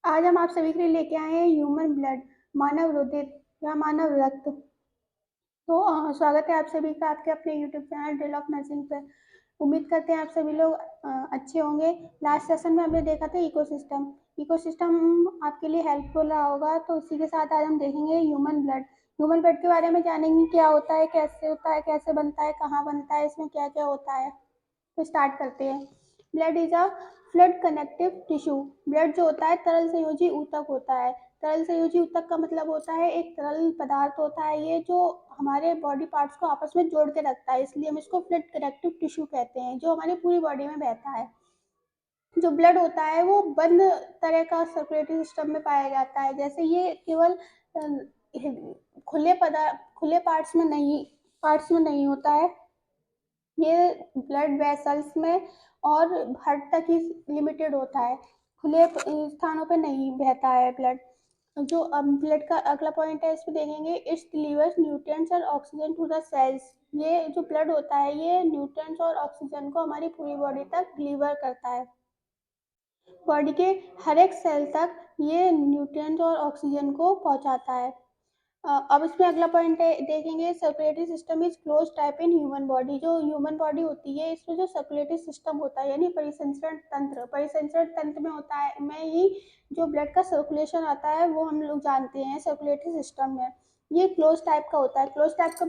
आज हम आप सभी के लिए लेके आए हैं ह्यूमन ब्लड, मानव रुधिर या मानव रक्त। तो स्वागत है आप सभी का आपके अपने YouTube channel drill of nursing पे। उम्मीद करते हैं आप सभी लोग अच्छे होंगे। लास्ट सेशन में हमने देखा था इकोसिस्टम। इकोसिस्टम आपके लिए हेल्पफुल रहा होगा, तो इसी के साथ आज हम देखेंगे ह्यूमन ब्लड। ह्यूमन ब्लड के बारे में जानेंगे, क्या होता है, कैसे बनता है, कहाँ बनता है, इसमें क्या क्या होता है। तो स्टार्ट करते हैं। Blood is a fluid connective tissue. Blood जो होता है तरल संयोजी ऊतक होता है। तरल संयोजी ऊतक का मतलब होता है एक तरल पदार्थ होता है ये, जो हमारे बॉडी पार्ट्स को आपस में जोड़ के रखता है, इसलिए हम इसको फ्लूइड कनेक्टिव टिश्यू कहते हैं, जो हमारी पूरी बॉडी में बहता है। जो ब्लड होता है वो बंद तरह का सर्कुलेटरी सिस्टम में पाया जाता है, जैसे ये केवल खुले पार्ट्स में नहीं होता है। ये ब्लड वेसल्स में और हार्ट तक ही लिमिटेड होता है, खुले स्थानों पे नहीं बहता है ब्लड। जो अब ब्लड का अगला पॉइंट है, इस पे देखेंगे, इट्स डिलीवर्स न्यूट्रिएंट्स और ऑक्सीजन टू द सेल्स। ये जो ब्लड होता है ये न्यूट्रिएंट्स और ऑक्सीजन को हमारी पूरी बॉडी तक डिलीवर करता है। बॉडी के हर एक सेल तक ये न्यूट्रिएंट्स और ऑक्सीजन को पहुंचाता है। अब इसमें अगला पॉइंट देखेंगे, circulatory system is close type in human body. जो ह्यूमन बॉडी होती है इसमें जो सर्कुलेटरी सिस्टम होता है, यानी परिसंचरण तंत्र में होता है, में ही जो ब्लड का सर्कुलेशन आता है वो हम लोग जानते हैं सर्कुलेटरी सिस्टम में। ये क्लोज टाइप का होता है। क्लोज टाइप का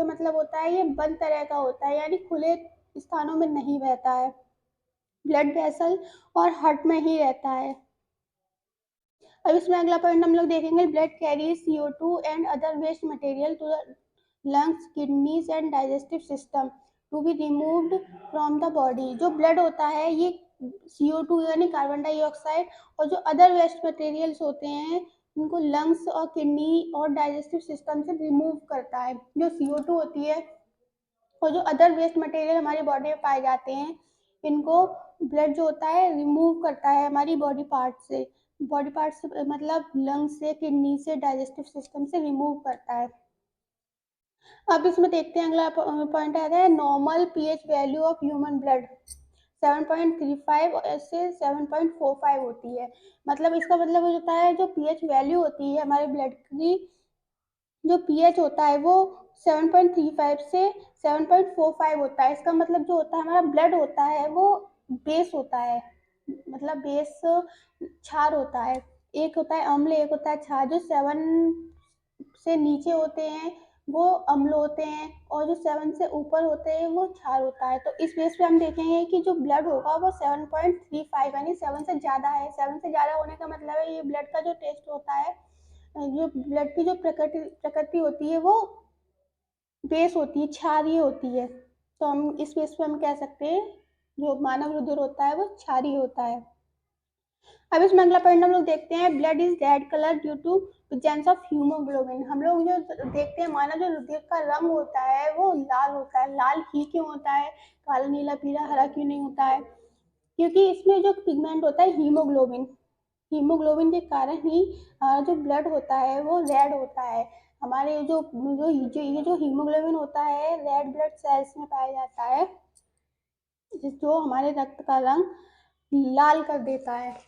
मतलब होता है ये बंद तरह का होता है, यानी खुले स्थानों में नहीं बहता है। ब्लड वेसल और हार्ट में ही रहता है। अब इसमें अगला पॉइंट हम लोग देखेंगे, blood carry CO2 and other waste material to the lungs, kidneys and digestive system to be removed from the body. जो ब्लड होता है ये CO2 यानी कार्बन डाइऑक्साइड और जो अदर वेस्ट मटेरियल्स होते हैं उनको लंग्स और किडनी और डाइजेस्टिव सिस्टम से रिमूव करता है। जो CO2 होती है और जो अदर वेस्ट मटेरियल हमारी बॉडी में पाए जाते हैं, इनको ब्लड जो होता है रिमूव करता है हमारी बॉडी पार्ट से मतलब लंग्स से, किडनी से, डाइजेस्टिव सिस्टम से रिमूव करता है। अब इसमें देखते हैं, अगला पॉइंट आता है normal pH value of human blood 7.35 से 7.45 होती है। मतलब इसका मतलब होता है जो पीएच वैल्यू होती है हमारे ब्लड की, जो पीएच होता है वो 7.35 से 7.45 होता है। इसका मतलब जो होता है हमारा ब्लड होता है वो बेस होता है, मतलब बेस क्षार होता है। एक होता है अम्ल, एक होता है क्षार। जो 7 से नीचे होते हैं वो अम्ल होते हैं और जो 7 से ऊपर होते हैं वो क्षार होता है। तो इस बेस पे हम देखेंगे कि जो ब्लड होगा वो 7.35 यानी 7 से ज़्यादा है। 7 से ज़्यादा होने का मतलब है ये ब्लड का जो टेस्ट होता है, जो ब्लड की जो प्रकृति होती है वो बेस होती है, क्षारीय होती है। तो हम इस बेस पे हम कह सकते हैं जो मानव रुधिर होता है वो क्षारीय होता है। अब इसमें अगला पॉइंट हम लोग देखते हैं, blood is red colour due to presence of haemoglobin. हम लोग जो देखते हैं मानव जो रुधिर का रंग होता है वो लाल होता है। लाल ही क्यों होता है, काला, नीला, पीला, हरा क्यों नहीं होता है? क्योंकि इसमें जो पिगमेंट होता है हीमोग्लोबिन, हीमोग्लोबिन के कारण ही जो ब्लड होता है वो रेड होता है। हमारे जो हीमोग्लोबिन होता है रेड ब्लड सेल्स में पाया जाता है, जो हमारे रक्त का रंग लाल कर देता है।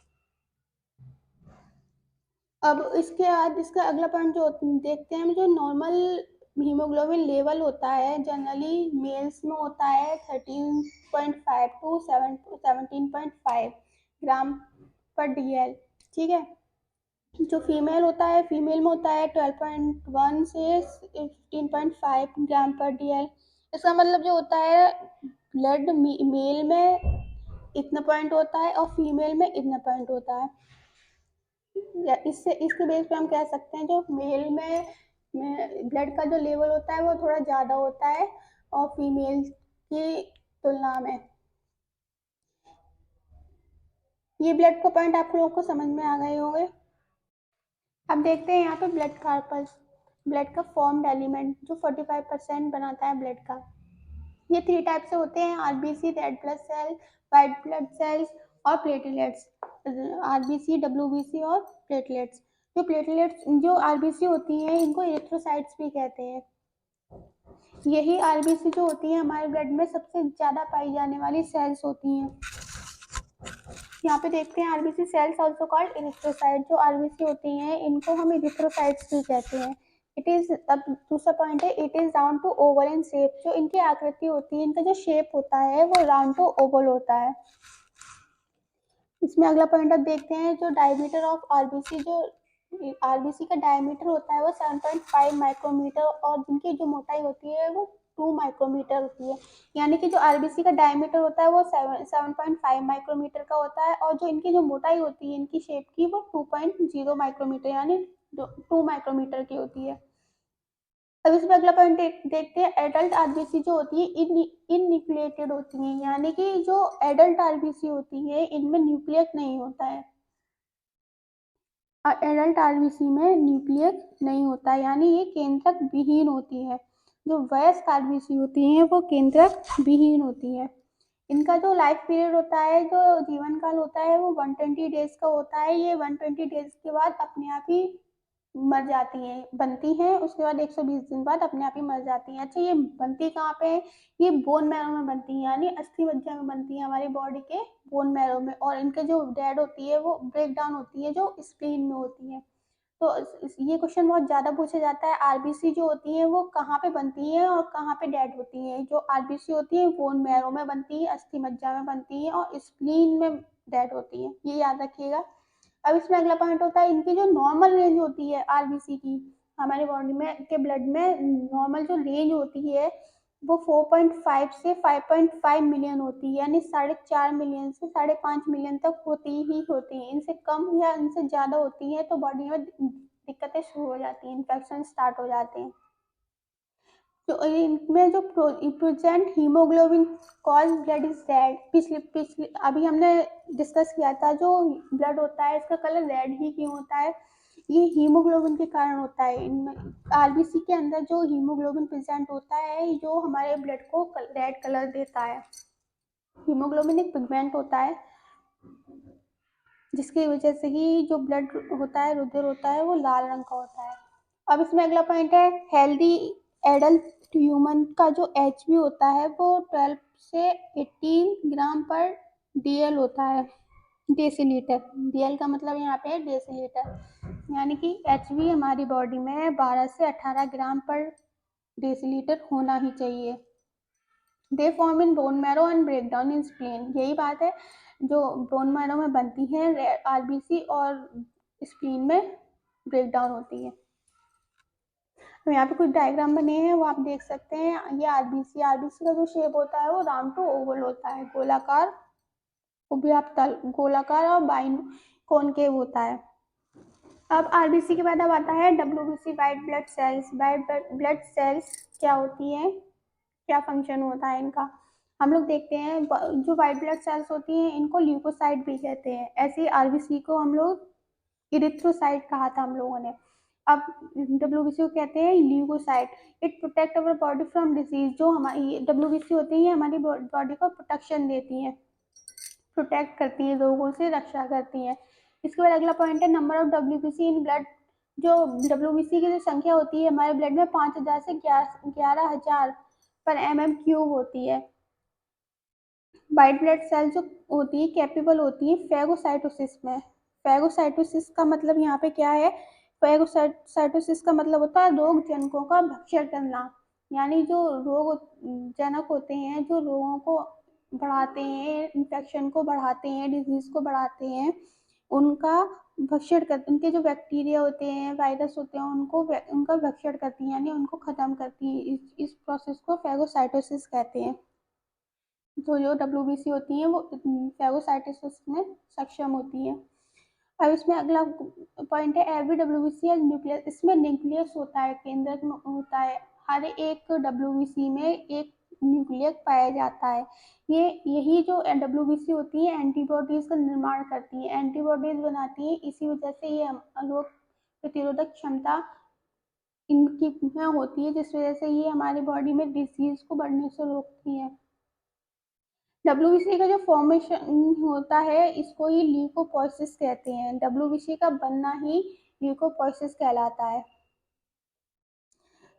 अब इसके बाद इसका अगला पॉइंट जो देखते हैं, जो नॉर्मल हीमोग्लोबिन लेवल होता है जनरली मेल्स में होता है 13.5 टू 17.5 ग्राम पर DL। ठीक है। जो फीमेल होता है, फीमेल में होता है 12.1 से 15.5 ग्राम पर DL। इसका मतलब जो होता है ब्लड मेल में इतना पॉइंट होता है और फीमेल में इतना पॉइंट होता है। इसके बेस पे हम कह सकते हैं जो मेल में ब्लड का जो लेवल होता है वो थोड़ा ज़्यादा होता है और फीमेल की तुलना में। ये ब्लड का पॉइंट आप लोगों को समझ में आ गए होंगे। अब देखते हैं यहाँ पे ब्लड कार्पस, ब्लड का फॉर्म्ड एलिमेंट जो 45% बनाता है ब्लड का। ये 3 टाइप से होते हैं, RBC, red blood cell, white blood cells और प्लेटलेट्स। RBC, WBC और प्लेटलेट्स। जो RBC होती हैं इनको एरिथ्रोसाइट्स भी कहते हैं। यही RBC जो होती है हमारे ब्लड में सबसे ज़्यादा पाई जाने वाली सेल्स होती हैं। यहाँ पे देखते हैं RBC sales also called erythrocyte. जो आरबीसी होती हैं इनको हम इरिथ्रोसाइट्स भी कहते हैं। इट इज, अब दूसरा पॉइंट है, it is round to oval in shape. जो इनकी आकृति होती है, इनका जो शेप होता है वो राउंड टू ओवल होता है। इसमें अगला पॉइंट आप देखते हैं, जो डायमीटर ऑफ आरबीसी, जो आरबीसी का डायमीटर होता है वो 7.5 माइक्रोमीटर और जिनकी जो मोटाई होती है वो 2 माइक्रोमीटर होती है। यानी कि जो आरबीसी का डायमीटर होता है वो 7.5 माइक्रोमीटर का होता है और जो इनकी जो मोटाई होती है इनकी शेप की वो 2.0 माइक्रोमीटर यानी 2 माइक्रोमीटर की होती है। अब इसमें अगला पॉइंट देखते हैं, एडल्ट आरबीसी जो होती है इनन्यूक्लिएटेड होती है। यानी कि जो एडल्ट आरबीसी होती है इनमें न्यूक्लियस नहीं होता है। एडल्ट आरबीसी में न्यूक्लियस नहीं होता है, यानी ये केंद्रक विहीन होती है। जो वयस्क आरबीसी होती हैं वो केंद्रक विहीन होती है। इनका जो लाइफ पीरियड होता है, जो जीवन काल होता है वो 120 डेज का होता है। ये 120 डेज के बाद अपने आप ही मर जाती हैं, बनती हैं, उसके बाद 120 दिन बाद अपने आप ही मर जाती हैं। अच्छा, ये बनती कहाँ पे है? ये बोन मैरो में बनती हैं, यानी अस्थि मज्जा में बनती हैं, हमारी बॉडी के बोन मैरो में। और इनके जो डेड होती है वो ब्रेक डाउन होती है जो स्प्लीन में होती है। तो ये क्वेश्चन बहुत ज़्यादा पूछा जाता है, आरबीसी जो होती है वो कहाँ पे बनती है और कहाँ पे डेड होती है। जो आरबीसी होती है बोन मैरो में बनती है, अस्थि मज्जा में बनती है और स्प्लीन में डेड होती है, ये याद रखिएगा। अब इसमें अगला पॉइंट होता है, इनकी जो नॉर्मल रेंज होती है आरबीसी की, हमारे बॉडी में के ब्लड में नॉर्मल जो रेंज होती है वो 4.5 से 5.5 मिलियन होती है, यानी 4.5 मिलियन से 5.5 मिलियन तक होती ही होती है। इनसे कम या इनसे ज़्यादा होती है तो बॉडी में दिक्कतें शुरू हो जाती हैं, इन्फेक्शन स्टार्ट हो जाते हैं। तो इनमें जो present haemoglobin cause blood is red, पिछले पिछले अभी हमने डिस्कस किया था, जो ब्लड होता है इसका कलर रेड ही क्यों होता है? ये हीमोग्लोबिन के कारण होता है। इनमें आरबीसी के अंदर जो हीमोग्लोबिन प्रेजेंट होता है जो हमारे ब्लड को रेड कलर देता है। हीमोग्लोबिन एक पिगमेंट होता है जिसकी वजह से ही जो ब्लड होता है, रुधिर होता है, वो लाल रंग का होता है। अब इसमें अगला पॉइंट है, हेल्दी एडल्ट ह्यूमन का जो एच बी होता है वो 12 से 18 ग्राम पर डीएल होता है, डेसीलीटर। डीएल का मतलब यहाँ पे है डेसीलीटर, यानी कि एच बी हमारी बॉडी में 12 से 18 ग्राम पर डेसीलीटर होना ही चाहिए। They form in bone marrow and break down in spleen, यही बात है, जो बोन मैरो में बनती है आरबीसी और स्प्लीन में ब्रेक डाउन होती है। तो यहाँ पे कुछ डायग्राम बने हैं वो आप देख सकते हैं। ये आरबीसी, आरबीसी का जो शेप होता है वो राउंड टू ओवल होता है, गोलाकार, उभयतल, गोलाकार और बाइन कॉनकेव होता है। अब आरबीसी के बाद अब आता है WBC, white blood sales. White blood sales क्या होती है, क्या फंक्शन होता है इनका, हम लोग देखते हैं। जो वाइट ब्लड सेल्स होती हैं इनको ल्यूकोसाइट भी कहते हैं, ऐसे आरबीसी को हम लोग इरिथ्रोसाइट कहा था हम लोगों ने। अब डब्ल्यूबीसी को कहते हैं leucocyte. It protect our body from disease. जो हमारी डब्ल्यूबीसी होती है हमारी बॉडी को प्रोटेक्शन देती है, प्रोटेक्ट करती है, रोगों से रक्षा करती है। इसके बाद अगला पॉइंट है, number of WBC in blood. जो डब्ल्यूबीसी की जो संख्या होती है हमारे ब्लड में 5,000 से 11,000 पर क्यूब होती है। वाइट ब्लड सेल जो होती है कैपेबल होती है फेगोसाइटोसिस में। फेगोसाइटोसिस का मतलब यहाँ पे क्या है? फेगोसाइटोसिस का मतलब होता है रोग जनकों का भक्षण करना, यानी जो रोग जनक होते हैं, जो रोगों को बढ़ाते हैं, इन्फेक्शन को बढ़ाते हैं, डिजीज को बढ़ाते हैं, उनका भक्षण कर, उनके जो बैक्टीरिया होते हैं, वायरस होते हैं, उनका भक्षण करती है, यानी उनको खत्म करती है। इस प्रोसेस को फेगोसाइटोसिस कहते हैं। तो जो डब्ल्यूबीसी होती हैं वो फेगोसाइटोसिस में सक्षम होती है। अब इसमें अगला पॉइंट है, एवरी डब्ल्यूबीसी हैज न्यूक्लियस। इसमें न्यूक्लियस होता है, केंद्रक होता है, हर एक डब्ल्यूबीसी में एक न्यूक्लियस पाया जाता है। ये यही जो डब्ल्यूबीसी होती है एंटीबॉडीज का निर्माण करती है, एंटीबॉडीज बनाती है, इसी वजह से ये रोग प्रतिरोधक क्षमता इनकी में होती है, जिस वजह से ये हमारी बॉडी में डिजीज को बढ़ने से रोकती है। डब्ल्यूबीसी का जो फॉर्मेशन होता है इसको ही ल्यूकोपोइसिस कहते हैं। डब्ल्यूबीसी का बनना ही ल्यूकोपोइसिस कहलाता है।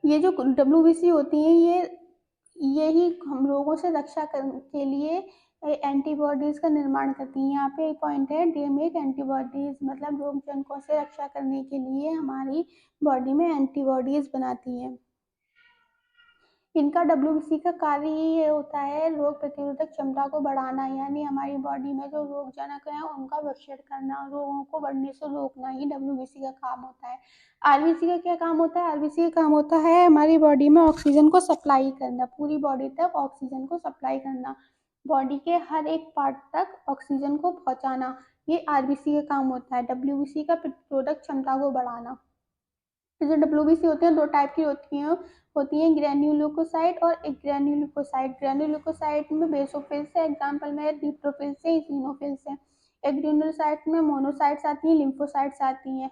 ये जो डब्ल्यूबीसी होती है ये ही हम लोगों से रक्षा के लिए एंटीबॉडीज का निर्माण करती हैं। यहाँ पे एक पॉइंट है, दे मेक एंटीबॉडीज, मतलब रोग जनकों से रक्षा करने के लिए हमारी बॉडी में एंटीबॉडीज बनाती हैं। इनका डब्ल्यूबीसी का कार्य ये होता है रोग प्रतिरोधक क्षमता को बढ़ाना, यानी हमारी बॉडी में जो रोगजनक है उनका भक्षण करना, रोगों को बढ़ने से रोकना, ही डब्ल्यूबीसी का काम होता है। आरबीसी का क्या काम होता है? आरबीसी का काम होता है हमारी बॉडी में ऑक्सीजन को सप्लाई करना, पूरी बॉडी तक ऑक्सीजन को सप्लाई करना, बॉडी के हर एक पार्ट तक ऑक्सीजन को पहुंचाना, ये आरबीसी का काम होता है। डब्ल्यूबीसी का प्रतिरोधक क्षमता को बढ़ाना। जो डब्ल्यूबीसी होते हैं दो टाइप की होती हैं ग्रेन्युलोकोसाइट और एक ग्रेन्युलोकोसाइट। ग्रेन्युलोकोसाइट में बेसोफिल से, एग्जाम्पल में न्यूट्रोफिल से, इसिनोफिल से। एक ग्रेन्युलोसाइट में मोनोसाइट्स आती हैं, लिम्फोसाइट्स आती हैं।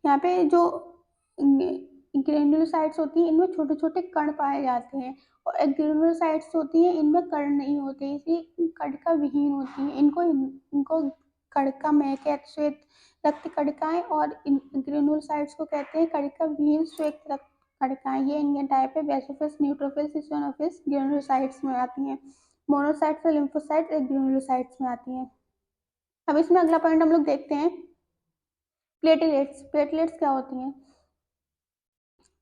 यहाँ पे जो ग्रेन्युलोसाइट्स होती हैं इनमें छोटे छोटे कण पाए जाते हैं, और एक ग्रेन्युलोसाइट्स होती हैं इनमें कण नहीं होते, इसलिए कणिका विहीन होती हैं। इनको कणिका में श्वेत रक्त कणिकाएं, और इन ग्रेन्युलोसाइट्स को कहते हैं कणिका विहीन श्वेत रक्त कणिकाएं। ये इनके टाइप है, बेसोफिल्स, न्यूट्रोफिल्स, इसिनोफिल्स ग्रेन्युलोसाइट्स में आती हैं। मोनोसाइट्स और लिम्फोसाइट्स एक ग्रेन्युलोसाइट्स में आती हैं। अब इसमें अगला पॉइंट हम लोग देखते हैं, प्लेटलेट्स। प्लेटलेट्स क्या होती हैं?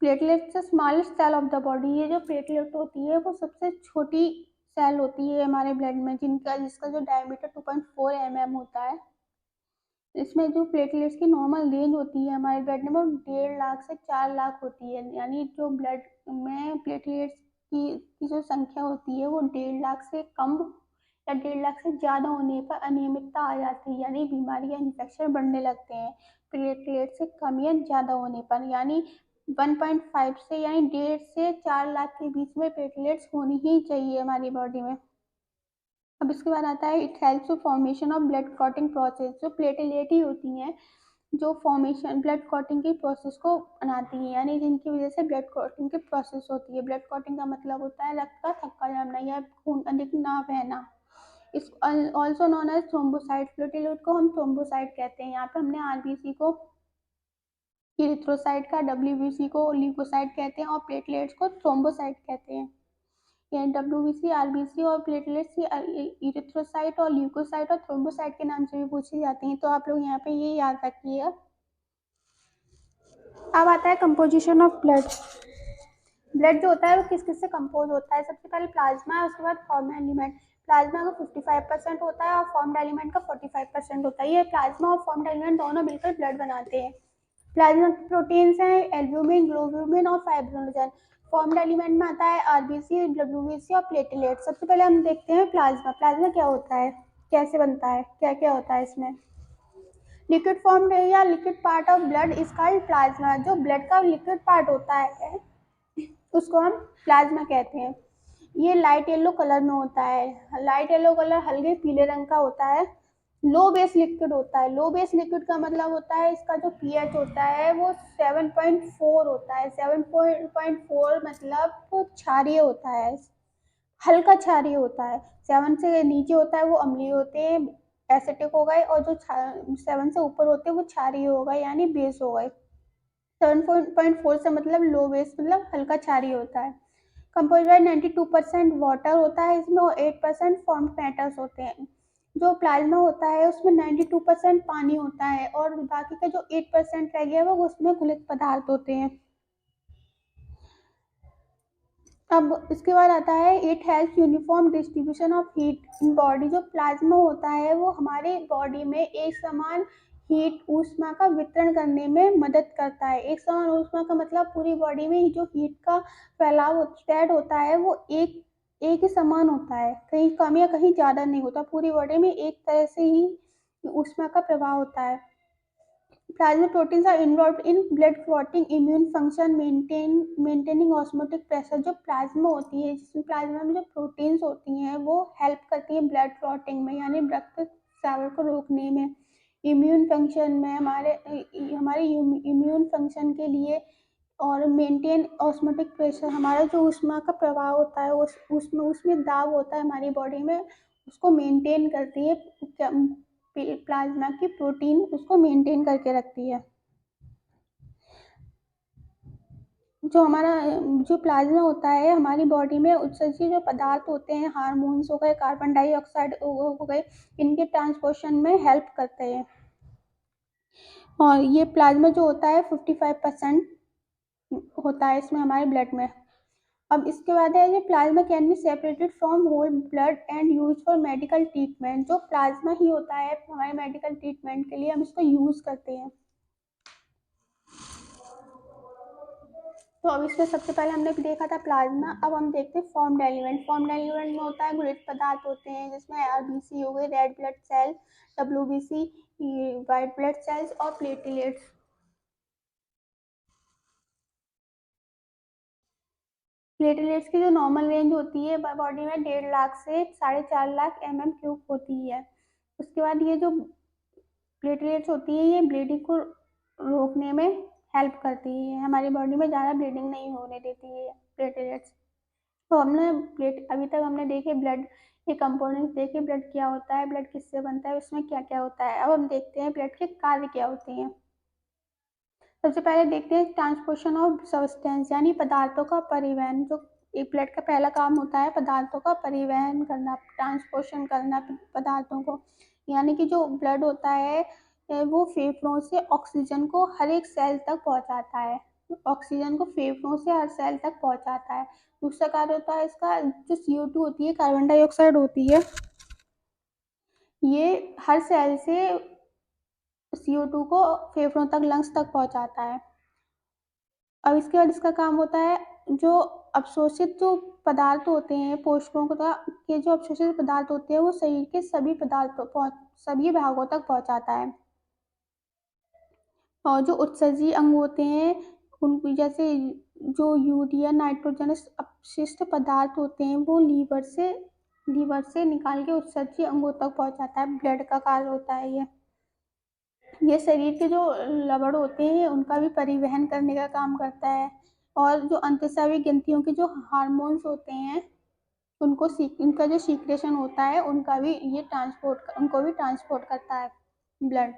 Platelets the smallest cell of the body. ये जो प्लेटलेट होती है वो सबसे छोटी सेल होती है हमारे ब्लड में, जिसका जो डायमीटर 2.4 mm होता है। इसमें जो प्लेटलेट्स की नॉर्मल रेंज होती है हमारे ब्लड में वो 1.5 लाख से 4 लाख होती है, यानी जो ब्लड में प्लेटलेट्स की जो संख्या होती है वो 1.5 लाख से कम या 1.5 लाख से ज़्यादा होने पर अनियमितता आ जाती है, यानी बीमारी या इन्फेक्शन बढ़ने लगते हैं। प्लेटलेट से कम या ज़्यादा होने पर, यानी 1.5 से, यानी 1.5 से 4 लाख के बीच में प्लेटलेट्स होनी ही चाहिए हमारी बॉडी में। अब इसके बाद आता है, it helps to formation of blood clotting process. जो प्लेटलेट ही होती हैं जो फॉर्मेशन ब्लड क्लॉटिंग की प्रोसेस को बनाती हैं, यानी जिनकी वजह से ब्लड क्लॉटिंग की प्रोसेस होती है। ब्लड क्लॉटिंग का मतलब होता है रक्त का थक्का जमना या खून अधिक ना बहना। Is also known as thrombocyte. Platelet को हम थ्रोम्बोसाइट कहते हैं। यहाँ पे हमने आरबीसी को इरिथ्रोसाइट का, डब्ल्यूबीसी को ल्यूकोसाइट कहते हैं, और प्लेटलेट्स को थ्रोम्बोसाइट कहते हैं। ये डब्ल्यूबीसी, आरबीसी और प्लेटलेट्स इरिथ्रोसाइट और ल्यूकोसाइट और थ्रोम्बोसाइट के नाम से भी पूछी जाती हैं, तो आप लोग यहाँ पे ये याद रखिएगा। अब आता है कंपोजिशन ऑफ ब्लड। ब्लड जो होता है वो किस किस से कंपोज होता है? सबसे पहले प्लाज्मा है, उसके बाद फॉर्म एलिमेंट। प्लाज्मा का 55% होता है और फॉर्म एलिमेंट का 45% होता है। ये प्लाज्मा और फॉर्म एलिमेंट दोनों मिलकर ब्लड बनाते हैं। प्लाज्मा के प्रोटीन्स हैं एल्ब्यूमिन, ग्लोब्यूमिन और फाइब्रिनोजन। फॉर्म्ड एलिमेंट में आता है आरबीसी, डब्ल्यूबीसी और प्लेटलेट। सबसे पहले हम देखते हैं प्लाज्मा। प्लाज्मा क्या होता है, कैसे बनता है, क्या क्या होता है इसमें? लिक्विड फॉर्म या liquid part of blood is called plasma. जो ब्लड का लिक्विड पार्ट होता है उसको हम प्लाज्मा कहते हैं। ये लाइट येलो कलर में होता है। लाइट येलो कलर हल्के पीले रंग का होता है। लो बेस लिक्विड होता है। लो बेस लिक्विड का मतलब होता है इसका जो पीएच होता है वो 7.4 होता है। 7.4 मतलब वो क्षारीय होता है, हल्का क्षारीय होता है। 7 से नीचे होता है वो अम्लीय होते हैं, एसिटिक हो गए, और जो 7 से ऊपर होते हैं वो क्षारीय हो गए, यानी बेस हो गए। 7.4 से मतलब लो बेस, मतलब हल्का क्षारीय होता है। कंपोज बाय 92% वाटर होता है इसमें, और 8% फॉर्म मैटर्स होते हैं। जो प्लाज्मा होता है उसमें 92% पानी होता है, और बाकी का जो 8% रह गया वो उसमें घुलित पदार्थ होते हैं। अब इसके बाद आता है, it help uniform distribution of heat in body. जो प्लाज्मा होता है वो हमारे बॉडी में एक समान हीट ऊष्मा का वितरण करने में मदद करता है। एक समान ऊष्मा का मतलब पूरी बॉडी में जो हीट का फैलाव स्प्रेड होता है वो एक ही समान होता है, कहीं कम या कहीं ज़्यादा नहीं होता। पूरी बॉडी में एक तरह से ही ऊष्मा का प्रभाव होता है। Plasma proteins are involved in blood clotting, immune function, maintaining osmotic pressure। जो प्लाज्मा होती है, जिसमें प्लाज्मा में जो प्रोटीन्स होती हैं वो हेल्प करती हैं ब्लड क्लॉटिंग में, यानी रक्त स्राव को रोकने में। इम्यून फंक्शन में हमारे इम्यून फंक्शन के लिए, और मेंटेन ऑस्मोटिक प्रेशर, हमारा जो ऊष्मा का प्रभाव होता है उसमें दाब होता है हमारी बॉडी में, उसको मेंटेन करती है। प्लाज्मा की प्रोटीन उसको मेंटेन करके रखती है। जो हमारा जो प्लाज्मा होता है हमारी बॉडी में उत्सर्जित जो पदार्थ होते हैं, हार्मोन्स हो गए, कार्बन डाइऑक्साइड हो गए, इनके ट्रांसपोर्शन में हेल्प करते हैं। और ये प्लाज्मा जो होता है 55% होता है इसमें हमारे ब्लड में। अब इसके बाद है ये plasma can be separated from whole blood and use for medical treatment. जो प्लाज्मा ही होता है हमारे मेडिकल ट्रीटमेंट के लिए हम इसको यूज करते हैं। तो अब इसमें सबसे पहले हमने देखा था प्लाज्मा, अब हम देखते हैं फॉर्म्ड एलिमेंट। फॉर्म्ड एलिमेंट में होता है घुलित पदार्थ होते हैं जिसमें आरबीसी हो गए, red blood cell, WBC, white blood cells और प्लेटलेट्स। प्लेटलेट्स की जो नॉर्मल रेंज होती है बॉडी में 1.5 लाख से 4.5 लाख mm³ होती है। उसके बाद ये जो प्लेटलेट्स होती है ये ब्लीडिंग को रोकने में हेल्प करती है, हमारी बॉडी में ज़्यादा ब्लीडिंग नहीं होने देती है प्लेटलेट्स। तो हमने प्लेट अभी तक हमने देखे ब्लड के कंपोनेंट्स देखे, ब्लड क्या होता है, ब्लड किससे बनता है, उसमें क्या क्या होता है। अब हम देखते हैं ब्लड के कार्य क्या होते हैं। सबसे पहले देखते हैं ट्रांसपोर्शन ऑफ सब्सटेंस यानी पदार्थों का परिवहन। जो एक ब्लड का पहला काम होता है पदार्थों का परिवहन करना, ट्रांसपोर्शन करना पदार्थों को। यानी कि जो ब्लड होता है वो फेफड़ों से ऑक्सीजन को हर एक सेल तक पहुंचाता है, ऑक्सीजन को फेफड़ों से हर सेल तक पहुंचाता है। दूसरा कार्य होता है इसका जो CO2 होती है, कार्बन डाइऑक्साइड होती है, ये हर सेल से CO2 को फेफड़ों तक, लंग्स तक पहुंचाता है। अब इसके बाद इसका काम होता है जो अवशोषित जो पदार्थ होते हैं, पोषकों के जो अवशोषित पदार्थ होते हैं वो शरीर के सभी भागों तक पहुंचाता है। और जो उत्सर्जी अंग होते हैं उन जैसे जो यूरिया, नाइट्रोजनस अपशिष्ट पदार्थ होते हैं वो लीवर से निकाल के उत्सर्जी अंगों तक पहुंचाता है। ब्लड का कार्य होता है ये शरीर के जो लवण होते हैं उनका भी परिवहन करने का काम करता है। और जो अंतस्रावी ग्रंथियों के जो हार्मोन्स होते हैं उनका जो सीक्रेशन होता है उनको भी ट्रांसपोर्ट करता है ब्लड।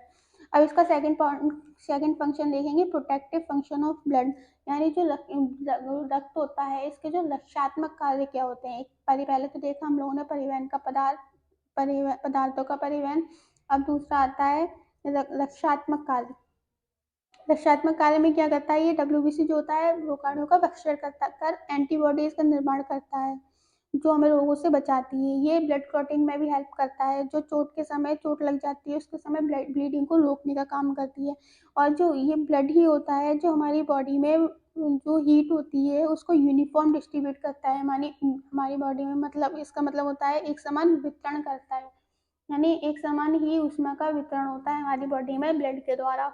अब इसका सेकंड फंक्शन देखेंगे, प्रोटेक्टिव फंक्शन ऑफ ब्लड। यानी जो रक्त होता है इसके जो रक्षात्मक कार्य क्या होते हैं। पहले तो देखा हम लोगों ने पदार्थों का परिवहन। अब दूसरा आता है रक्षात्मक कार्य। रक्षात्मक कार्य में क्या करता है, ये WBC जो होता है रोगाणु का भक्षण कर एंटीबॉडीज का निर्माण करता है जो हमें रोगों से बचाती है। ये ब्लड क्लॉटिंग में भी हेल्प करता है, जो चोट लग जाती है उसके समय ब्लड ब्लीडिंग को रोकने का काम करती है। और जो ये ब्लड ही होता है जो हमारी बॉडी में जो हीट होती है उसको यूनिफॉर्म डिस्ट्रीब्यूट करता है हमारी बॉडी में। मतलब इसका मतलब होता है एक समान वितरण करता है, यानी एक समान ही ऊष्मा का वितरण होता है हमारी बॉडी में ब्लड के द्वारा।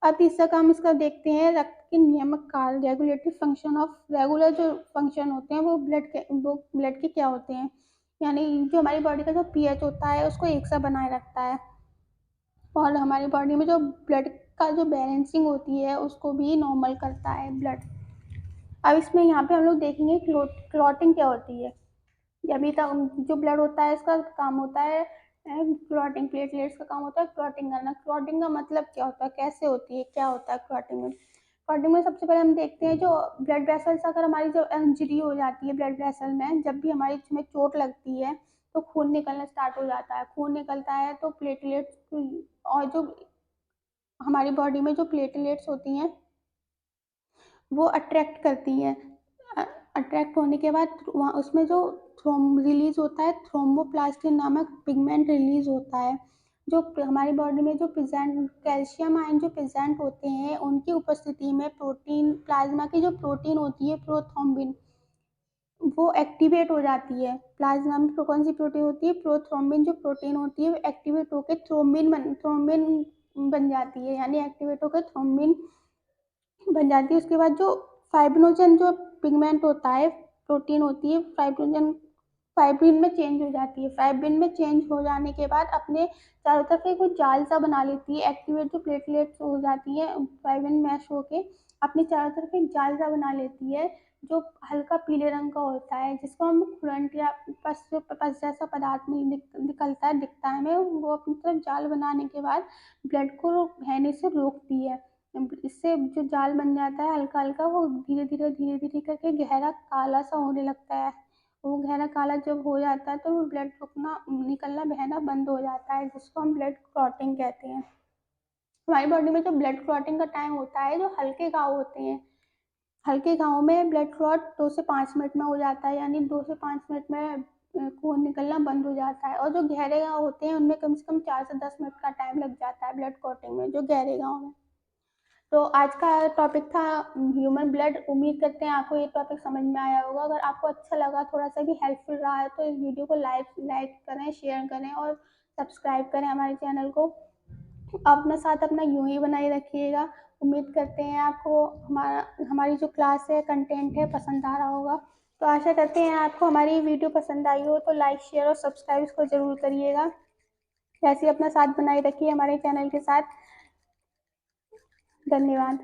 अब तीसरा काम इसका देखते हैं, रक्त के नियामक कार्य, रेगुलेटरी फंक्शन ऑफ। रेगुलर जो फंक्शन होते हैं वो ब्लड के क्या होते हैं, यानी जो हमारी बॉडी का जो pH होता है उसको एक सा बनाए रखता है। और हमारी बॉडी में जो ब्लड का जो बैलेंसिंग होती है उसको भी नॉर्मल करता है ब्लड। अब इसमें यहाँ पे हम लोग देखेंगे क्लॉटिंग क्या होती है। अभी तक जो ब्लड होता है इसका काम होता है क्लॉटिंग, प्लेटलेट्स का काम होता है क्लॉटिंग करना। क्लॉटिंग का मतलब क्या होता है, कैसे होती है, क्या होता है क्लॉटिंग में। क्लॉटिंग में सबसे पहले हम देखते हैं जो ब्लड वेसल्स, अगर हमारी जो इंजरी हो जाती है ब्लड वेसल में, जब भी हमारी इसमें चोट लगती है तो खून निकलना स्टार्ट हो जाता है। खून निकलता है तो प्लेटलेट्स और जो हमारी बॉडी में जो प्लेटलेट्स होती हैं वो अट्रैक्ट करती हैं। अट्रैक्ट होने के बाद वहाँ उसमें जो थ्रोम रिलीज होता है, थ्रोम्बोप्लास्टिन नामक पिगमेंट रिलीज होता है। जो हमारी बॉडी में जो प्रेजेंट कैल्शियम आयन जो प्रेजेंट होते हैं उनकी उपस्थिति में प्रोटीन, प्लाज्मा की जो प्रोटीन होती है प्रोथ्रोम्बिन, वो एक्टिवेट हो जाती है। प्लाज्मा में कौन सी प्रोटीन होती है, प्रोथ्रोम्बिन जो प्रोटीन होती है वो एक्टिवेट होकर थ्रोम्बिन बन जाती है, यानी एक्टिवेट होकर थ्रोम्बिन बन जाती है। उसके बाद जो फाइब्रिनोजन जो पिगमेंट होता है, प्रोटीन होती है, फाइब्रिन में चेंज हो जाती है। फाइब्रिन में चेंज हो जाने के बाद अपने चारों तरफ एक कुछ जाल सा बना लेती है। एक्टिवेट जो प्लेटलेट्स हो जाती है फाइब्रिन मैश होके अपने चारों तरफ एक जाल सा बना लेती है जो हल्का पीले रंग का होता है, जिसको हम खुरंट या पस जैसा पदार्थ में निकलता है, दिखता है हमें। वो अपनी तरफ जाल बनाने के बाद ब्लड को बहने से रोकती है। इससे जो जाल बन जाता है हल्का हल्का, वो धीरे धीरे करके गहरा काला सा होने लगता है। वो गहरा काला जब हो जाता है तो वो ब्लड रुकना, निकलना, बहना बंद हो जाता है, जिसको हम ब्लड क्लॉटिंग कहते हैं। हमारी बॉडी में जो ब्लड क्लॉटिंग का टाइम होता है, जो हल्के घाव होते हैं, हल्के घावों में ब्लड क्लॉट 2 से 5 मिनट में हो जाता है, यानी 2 से 5 मिनट में खून निकलना बंद हो जाता है। और जो गहरे घाव होते हैं उनमें कम से कम 4 से 10 मिनट का टाइम लग जाता है ब्लड क्लॉटिंग में, जो गहरे घाव में। तो आज का टॉपिक था ह्यूमन ब्लड। उम्मीद करते हैं आपको ये टॉपिक समझ में आया होगा। अगर आपको अच्छा लगा, थोड़ा सा भी हेल्पफुल रहा है, तो इस वीडियो को लाइक करें, शेयर करें और सब्सक्राइब करें हमारे चैनल को। अपने साथ अपना यूं ही बनाए रखिएगा। उम्मीद करते हैं आपको हमारी जो क्लास है, कंटेंट है, पसंद आ रहा होगा। तो आशा करते हैं आपको हमारी वीडियो पसंद आई हो, तो लाइक शेयर और सब्सक्राइब इसको ज़रूर करिएगा। ऐसे ही अपना साथ बनाए रखिए हमारे चैनल के साथ। धन्यवाद।